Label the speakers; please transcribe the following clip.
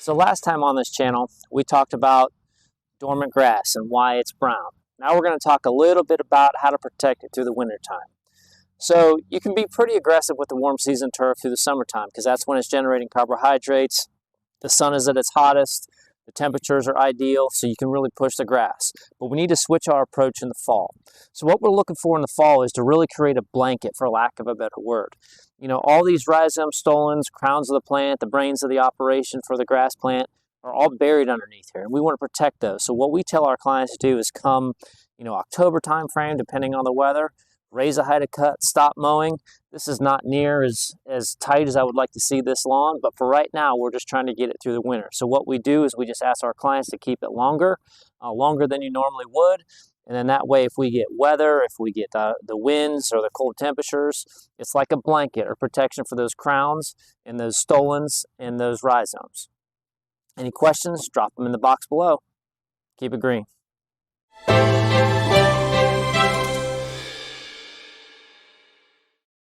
Speaker 1: So last time on this channel, we talked about dormant grass and why it's brown. Now we're going to talk a little bit about how to protect it through the winter time. So you can be pretty aggressive with the warm season turf through the summertime because that's when it's generating carbohydrates. The sun is at its hottest. The temperatures are ideal, so you can really push the grass. But we need to switch our approach in the fall. So what we're looking for in the fall is to really create a blanket, for lack of a better word. You know, all these rhizomes, stolons, crowns of the plant, the brains of the operation for the grass plant are all buried underneath here, and we want to protect those. So what we tell our clients to do is come, October time frame, depending on the weather, raise a height of cut, stop mowing. This is not near as tight as I would like to see this lawn, but for right now, we're just trying to get it through the winter. So what we do is we just ask our clients to keep it longer than you normally would. And then that way, if we get weather, if we get the winds or the cold temperatures, it's like a blanket or protection for those crowns and those stolons and those rhizomes. Any questions? Drop them in the box below. Keep it green.